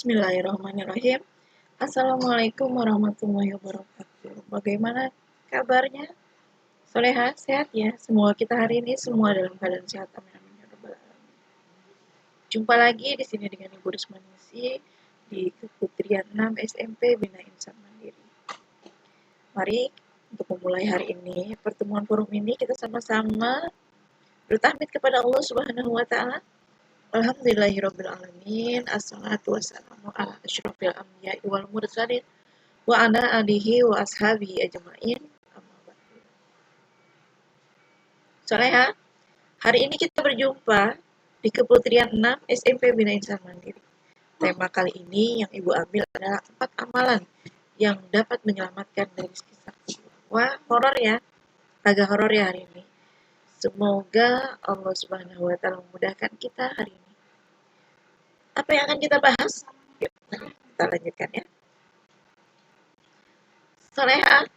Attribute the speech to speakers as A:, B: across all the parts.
A: Bismillahirrahmanirrahim. Assalamualaikum warahmatullahi wabarakatuh. Bagaimana kabarnya? Soleha, sehat ya? Semoga kita hari ini semua dalam keadaan sehat. Amin amin ya rabbal alamin. Jumpa lagi di sini dengan Ibu Rusmanisi di Keputrian 6 SMP Bina Insan Mandiri. Mari untuk memulai hari ini, pertemuan forum ini kita sama-sama bertahmid kepada Allah Subhanahu wa taala. Alhamdulillahirrabbilalamin. Assalatu wassalamu ala asyrafil anbiya'i wal mursalin wa ala alihi wa ashabihi ajma'in. Amma ba'du. Soleha, hari ini kita berjumpa di Keputrian 6 SMP Bina Insan Mandiri. Tema kali ini yang Ibu ambil adalah 4 amalan yang dapat menyelamatkan dari siksa kubur. Wah, horor ya. Agak horor ya hari ini. Semoga Allah Subhanahu wa taala memudahkan kita hari ini. Apa yang akan kita bahas? Yuk, kita lanjutkan ya. Soleha,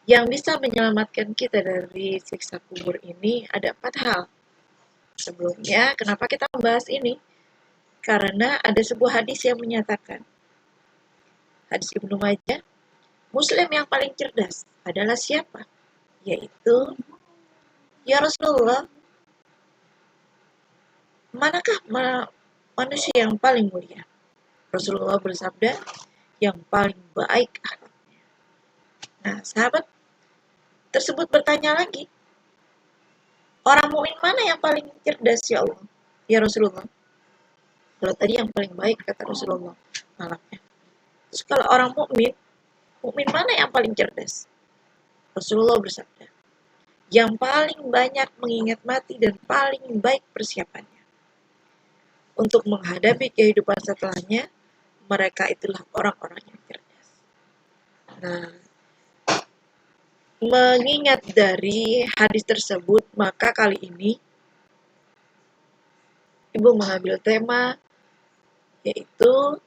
A: yang bisa menyelamatkan kita dari siksa kubur ini ada 4 hal. Sebelumnya, kenapa kita membahas ini? Karena ada sebuah hadis yang menyatakan, hadis Ibnu Majah, Muslim yang paling cerdas adalah siapa? Yaitu, ya Rasulullah, manakah manusia yang paling mulia? Rasulullah bersabda, yang paling baik akhlaknya. Nah, sahabat tersebut bertanya lagi, orang mukmin mana yang paling cerdas ya Allah? Ya Rasulullah. Kalau tadi yang paling baik kata Rasulullah malaknya. Terus kalau orang mukmin mana yang paling cerdas? Rasulullah bersabda, yang paling banyak mengingat mati dan paling baik persiapannya. Untuk menghadapi kehidupan setelahnya, mereka itulah orang-orang yang cerdas. Nah, mengingat dari hadis tersebut, maka kali ini Ibu mengambil tema yaitu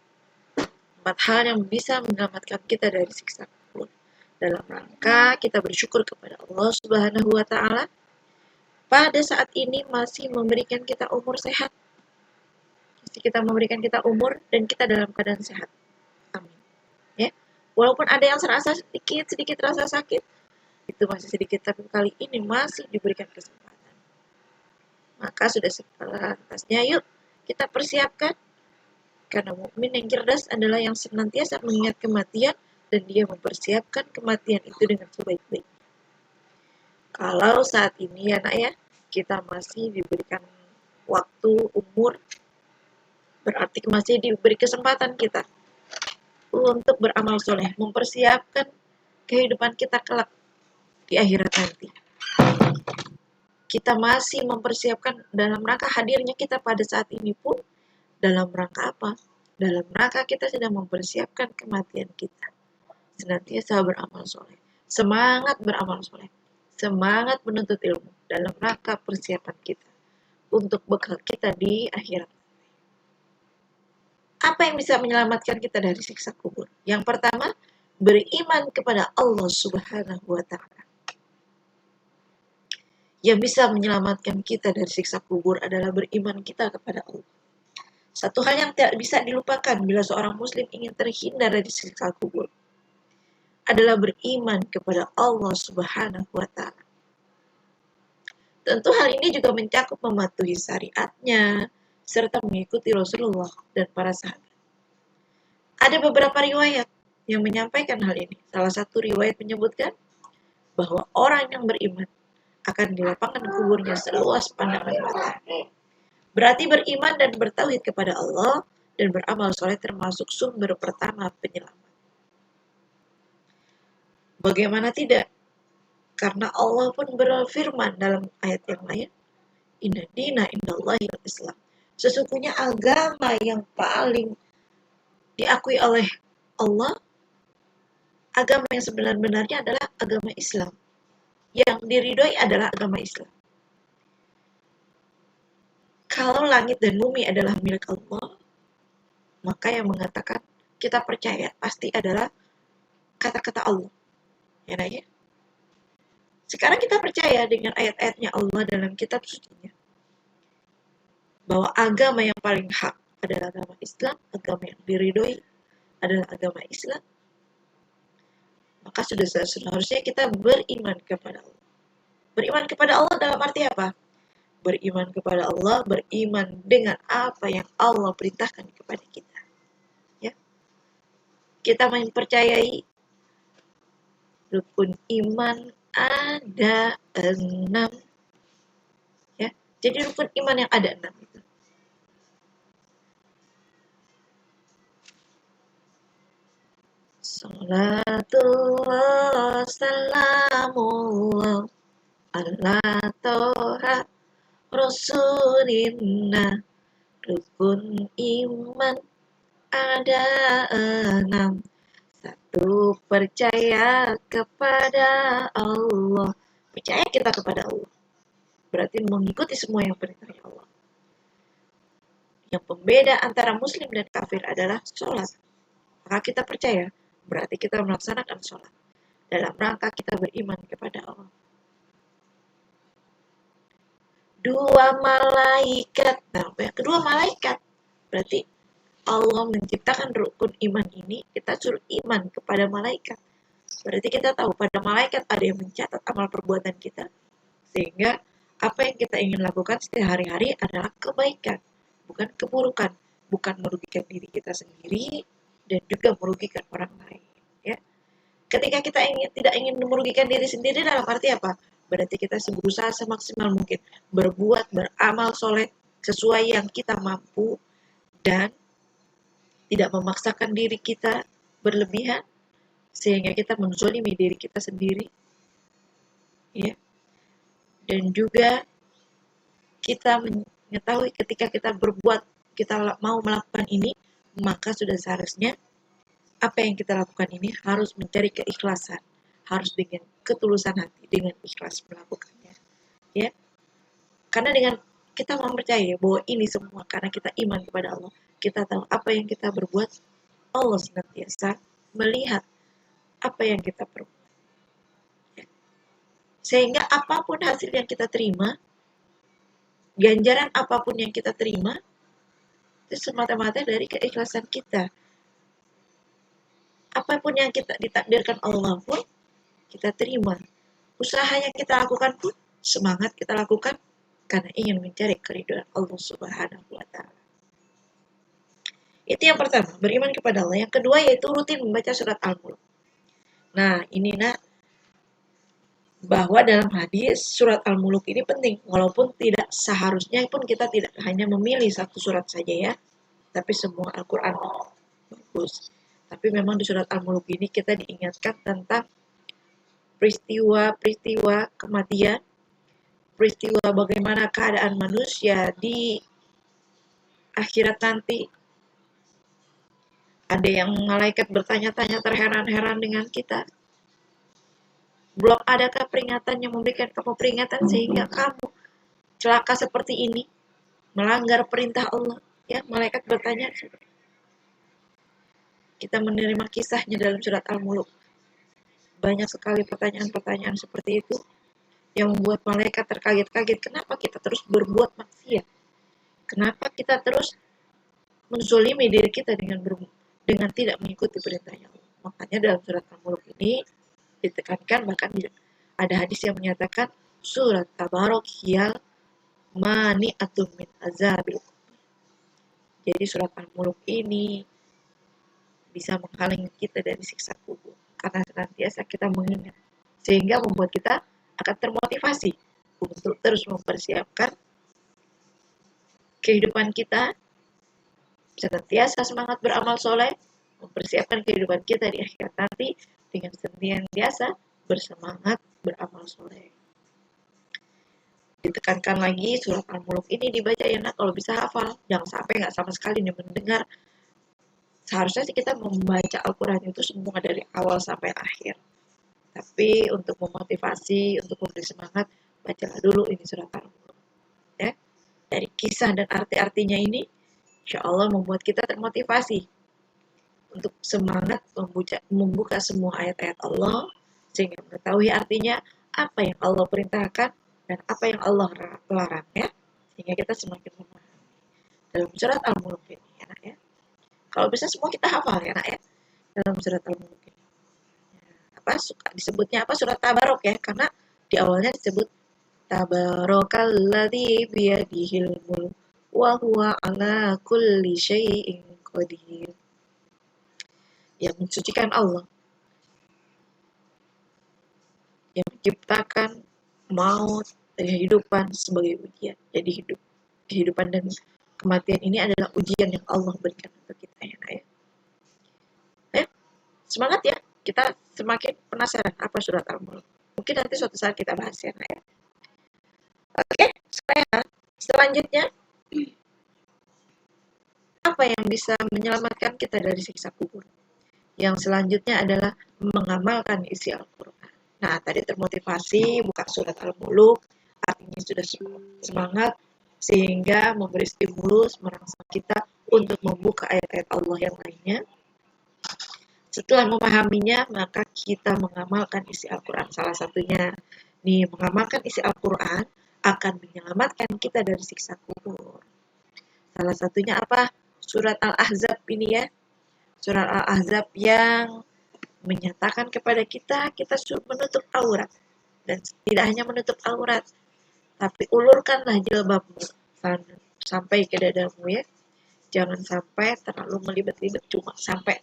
A: 4 hal yang bisa menyelamatkan kita dari siksa kubur. Dalam rangka kita bersyukur kepada Allah Subhanahu wa taala pada saat ini masih memberikan kita umur sehat. Kita memberikan kita umur dan kita dalam keadaan sehat. Amin. Ya. Walaupun ada yang serasa sedikit rasa sakit, itu masih sedikit, tapi kali ini masih diberikan kesempatan. Maka sudah sepantasnya yuk kita persiapkan, karena mukmin yang cerdas adalah yang senantiasa mengingat kematian dan dia mempersiapkan kematian itu dengan sebaik-baiknya. Kalau saat ini ya nak ya, kita masih diberikan waktu, umur, berarti masih diberi kesempatan kita untuk beramal soleh, mempersiapkan kehidupan kita kelak di akhirat nanti. Kita masih mempersiapkan dalam rangka hadirnya kita pada saat ini pun, dalam rangka apa? Dalam rangka kita sedang mempersiapkan kematian kita. Senantiasa beramal soleh, semangat beramal soleh, semangat menuntut ilmu dalam rangka persiapan kita untuk bekal kita di akhirat. Apa yang bisa menyelamatkan kita dari siksa kubur? Yang pertama, beriman kepada Allah Subhanahu wa taala. Yang bisa menyelamatkan kita dari siksa kubur adalah beriman kita kepada Allah. Satu hal yang tidak bisa dilupakan bila seorang muslim ingin terhindar dari siksa kubur adalah beriman kepada Allah Subhanahu wa taala. Tentu hal ini juga mencakup mematuhi syariatnya serta mengikuti Rasulullah dan para sahabat. Ada beberapa riwayat yang menyampaikan hal ini. Salah satu riwayat menyebutkan bahwa orang yang beriman akan dilapangkan kuburnya seluas pandangan mata. Berarti beriman dan bertauhid kepada Allah dan beramal soleh termasuk sumber pertama penyelamat. Bagaimana tidak? Karena Allah pun berfirman dalam ayat yang lain, Inna dina indallahil Islam. Sesungguhnya agama yang paling diakui oleh Allah, agama yang sebenarnya adalah agama Islam. Yang diridhoi adalah agama Islam. Kalau langit dan bumi adalah milik Allah, maka yang mengatakan kita percaya pasti adalah kata-kata Allah. Ya, nah, ya. Sekarang kita percaya dengan ayat-ayatnya Allah dalam kitab sucinya, bahwa agama yang paling hak, adalah agama Islam, agama yang diridhoi adalah agama Islam, maka sudah seharusnya kita beriman kepada Allah. Beriman kepada Allah dalam arti apa? Beriman kepada Allah, beriman dengan apa yang Allah perintahkan kepada kita. Ya, kita mempercayai rukun iman ada 6. Ya, jadi rukun iman yang ada 6 itu. Salatullah salamullah ala toha rasulillah. Rukun iman ada 6. 1, percaya kepada Allah. Percaya kita kepada Allah berarti mengikuti semua yang perintahnya Allah. Yang pembeda antara muslim dan kafir adalah sholat. Maka kita percaya, berarti kita melaksanakan sholat dalam rangka kita beriman kepada Allah. 2, malaikat. Nah, yang kedua malaikat. Berarti Allah menciptakan rukun iman ini, kita suruh iman kepada malaikat. Berarti kita tahu pada malaikat ada yang mencatat amal perbuatan kita. Sehingga apa yang kita ingin lakukan sehari-hari adalah kebaikan, bukan keburukan, bukan merugikan diri kita sendiri dan juga merugikan orang lain. Ya. Ketika kita tidak ingin merugikan diri sendiri dalam arti apa? Berarti kita berusaha semaksimal mungkin berbuat, beramal soleh sesuai yang kita mampu dan tidak memaksakan diri kita berlebihan sehingga kita menzolimi diri kita sendiri. Ya. Dan juga kita mengetahui ketika kita berbuat, kita mau melakukan ini, maka sudah seharusnya apa yang kita lakukan ini harus mencari keikhlasan, harus dengan ketulusan hati, dengan ikhlas melakukannya. Ya, karena dengan kita mempercayai bahwa ini semua karena kita iman kepada Allah, kita tahu apa yang kita berbuat, Allah senantiasa melihat apa yang kita perbuat. Ya. Sehingga apapun hasil yang kita terima, ganjaran apapun yang kita terima, itu semata-mata dari keikhlasan kita. Apapun yang kita ditakdirkan Allah pun kita terima. Usaha yang kita lakukan pun semangat kita lakukan karena ingin mencari keridhaan Allah Subhanahu wa taala. Itu yang pertama, beriman kepada Allah. Yang kedua yaitu rutin membaca surat Al-Mulk. Nah, ini bahwa dalam hadis surat Al-Mulk ini penting, walaupun tidak seharusnya pun kita tidak hanya memilih satu surat saja ya, tapi semua Al-Quran bagus. Tapi memang di surat Al-Mulk ini kita diingatkan tentang peristiwa kematian, peristiwa bagaimana keadaan manusia di akhirat nanti. Ada yang malaikat bertanya-tanya terheran-heran dengan kita. Belum adakah peringatan yang memberikan kamu peringatan sehingga kamu celaka seperti ini, melanggar perintah Allah? Ya, malaikat bertanya. Kita menerima kisahnya dalam surat Al-Mulk. Banyak sekali pertanyaan-pertanyaan seperti itu yang membuat malaikat terkaget-kaget. Kenapa kita terus berbuat maksiat? Kenapa kita terus menzolimi diri kita dengan tidak mengikuti perintahnya Allah? Makanya dalam surat Al-Mulk ini ditekankan, bahkan ada hadis yang menyatakan surat Tabarok hiyal mani'atun min azabil. Jadi surat Al-Mulk ini bisa menghalangi kita dari siksa kubur karena senantiasa kita mengingat, sehingga membuat kita akan termotivasi untuk terus mempersiapkan kehidupan kita, senantiasa semangat beramal soleh, mempersiapkan kehidupan kita di akhirat nanti dengan senantiasa bersemangat beramal soleh. Ditekankan lagi surat Al-Mulk ini dibaca ya nak, kalau bisa hafal, jangan sampai nggak sama sekali nih mendengar. Seharusnya sih kita membaca Al-Quran itu semua dari awal sampai akhir. Tapi untuk memotivasi, untuk memberi semangat, bacalah dulu ini surat Al-Mulk. Ya. Dari kisah dan arti-artinya ini, insya Allah membuat kita termotivasi untuk semangat membuka semua ayat-ayat Allah, sehingga mengetahui artinya apa yang Allah perintahkan dan apa yang Allah larang, ya, sehingga kita semakin memahami dalam surat Al-Mulk ini. Kalau bisa semua kita hafal ya nak ya, dalam surat Al-Mulk ini. Apa suka disebutnya apa surat Tabarok ya, karena di awalnya disebut Tabarakalladzi biyadihil mulk wa huwa ala kulli syai'in qadir. Yang mensucikan Allah, yang menciptakan maut dan kehidupan sebagai ujian. Jadi kehidupan dan kematian ini adalah ujian yang Allah berikan untuk kita ya nak ya. Semangat ya, kita semakin penasaran apa surat Al-Mulk. Mungkin nanti suatu saat kita bahas ya nak ya. Oke, selanjutnya apa yang bisa menyelamatkan kita dari siksa kubur? Yang selanjutnya adalah mengamalkan isi Al-Quran. Nah, tadi termotivasi buka surat Al-Mulk, artinya sudah semangat, sehingga memberi stimulus merangsang kita untuk membuka ayat-ayat Allah yang lainnya. Setelah memahaminya, maka kita mengamalkan isi Al-Quran. Salah satunya, nih, mengamalkan isi Al-Quran akan menyelamatkan kita dari siksa kubur. Salah satunya apa? Surat Al-Ahzab ini ya. Surat Al-Ahzab yang menyatakan kepada kita suruh menutup aurat. Dan tidak hanya menutup aurat, tapi ulurkanlah jilbabmu sampai ke dadamu ya. Jangan sampai terlalu melibet-libet, cuma sampai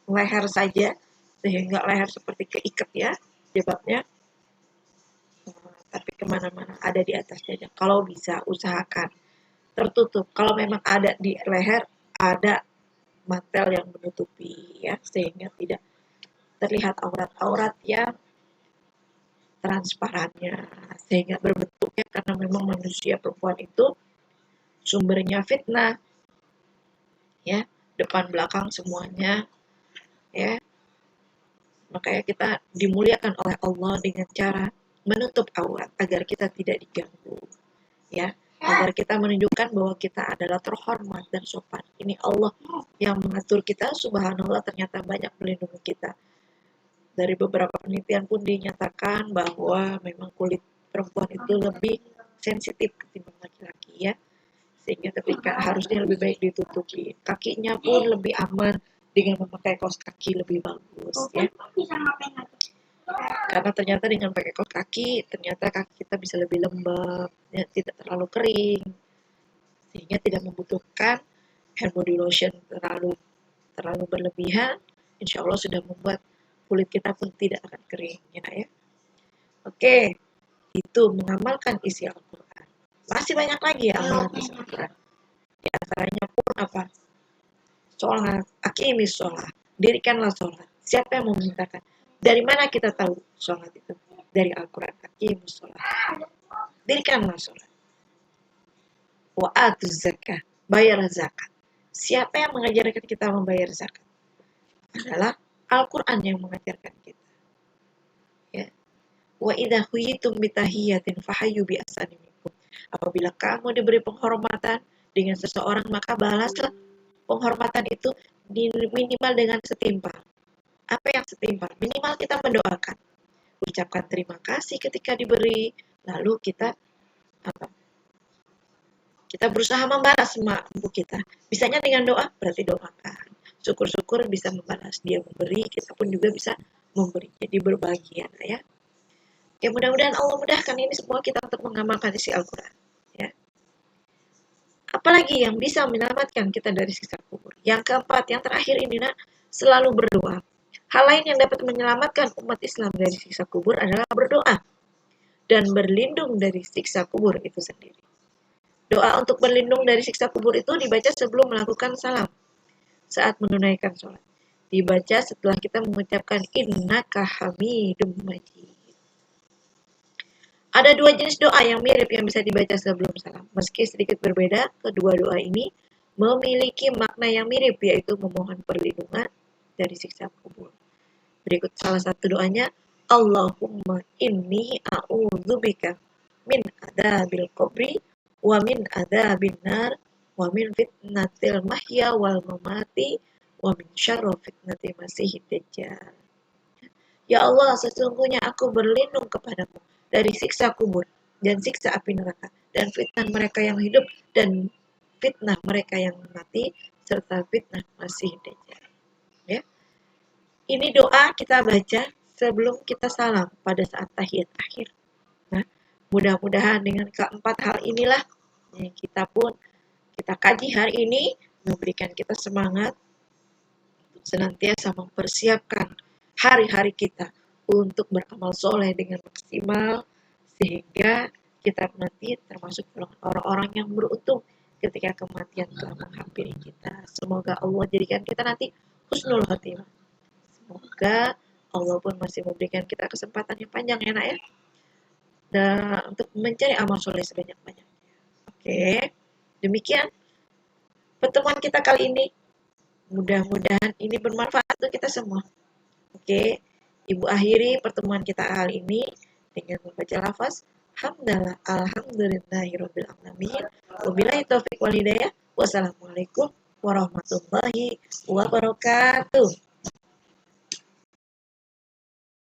A: leher saja, sehingga leher seperti keikat ya jilbabnya. Tapi kemana-mana ada di atas dada. Kalau bisa usahakan tertutup. Kalau memang ada di leher, ada mantel yang menutupi ya, sehingga tidak terlihat aurat-aurat yang transparannya, sehingga berbentuknya, karena memang manusia perempuan itu sumbernya fitnah ya, depan belakang semuanya ya. Makanya kita dimuliakan oleh Allah dengan cara menutup aurat agar kita tidak diganggu ya, agar kita menunjukkan bahwa kita adalah terhormat dan sopan. Ini Allah yang mengatur kita, subhanallah, ternyata banyak melindungi kita. Dari beberapa penelitian pun dinyatakan bahwa memang kulit perempuan itu lebih sensitif ketimbang laki-laki ya, sehingga ketika harusnya lebih baik ditutupi. Kakinya pun lebih aman dengan memakai kaos kaki lebih bagus ya. Karena ternyata dengan pakai kaos kaki, ternyata kaki kita bisa lebih lembab, ya, tidak terlalu kering, sehingga tidak membutuhkan hand body lotion terlalu berlebihan. Insya Allah sudah membuat kulit kita pun tidak akan kering ya. Oke, itu mengamalkan isi Al-Quran. Masih banyak lagi ya amalan isi Al-Quran. Di antaranya pun apa? Sholat, aqimis sholat, dirikanlah sholat. Siapa yang memintakan? Dari mana kita tahu sholat itu? Dari Al-Quran. Aqimis sholat, dirikanlah sholat. Wa atuz zakah, bayar zakat. Siapa yang mengajarkan kita membayar zakat? Adalah Al-Quran yang mengajarkan kita. Ya. Wa idza huyitum bitahiyatin fahayyu bi ahsani minkum. Apabila kamu diberi penghormatan dengan seseorang, maka balaslah penghormatan itu minimal dengan setimpal. Apa yang setimpal? Minimal kita mendoakan, ucapkan terima kasih ketika diberi, lalu kita apa? Kita berusaha membalas mampu kita. Bisanya dengan doa, berarti doakan. Syukur-syukur bisa membalas. Dia memberi, kita pun juga bisa memberi. Jadi berbahagia ya. Ya mudah-mudahan Allah mudahkan ini semua kita untuk mengamalkan isi Al-Quran. Ya. Apalagi yang bisa menyelamatkan kita dari siksa kubur. Yang keempat, yang terakhir ini nak, selalu berdoa. Hal lain yang dapat menyelamatkan umat Islam dari siksa kubur adalah berdoa dan berlindung dari siksa kubur itu sendiri. Doa untuk berlindung dari siksa kubur itu dibaca sebelum melakukan salam saat menunaikan sholat. Dibaca setelah kita mengucapkan innaka hamidum majid. Ada dua jenis doa yang mirip yang bisa dibaca sebelum salam. Meski sedikit berbeda, kedua doa ini memiliki makna yang mirip, yaitu memohon perlindungan dari siksa kubur. Berikut salah satu doanya, Allahumma inni a'udzubika min adzabil qabri wa min adzabin nar wa min fitnatil mahya wal mamati wa min syarri fitnatil masiihid dajjal. Ya Allah, sesungguhnya aku berlindung kepadamu dari siksa kubur dan siksa api neraka dan fitnah mereka yang hidup dan fitnah mereka yang mati, serta fitnah Masih Dajjal. Ya. Ini doa kita baca sebelum kita salam pada saat tahiyat akhir. Nah, mudah-mudahan dengan keempat hal inilah yang kita kaji hari ini memberikan kita semangat untuk senantiasa mempersiapkan hari-hari kita untuk beramal soleh dengan maksimal sehingga kita nanti termasuk orang-orang yang beruntung ketika kematian telah menghampiri kita. Semoga Allah jadikan kita nanti husnul khotimah. Semoga Allah pun masih memberikan kita kesempatan yang panjang ya nak ya. Dan untuk mencari amal soleh sebanyak-banyaknya. Oke, demikian pertemuan kita kali ini. Mudah-mudahan ini bermanfaat untuk kita semua. Oke, Ibu akhiri pertemuan kita kali ini dengan membaca lafaz hamdalah alhamdulillahirabbil alamin. Wabillahi taufik wal hidayah. Wassalamualaikum warahmatullahi wabarakatuh.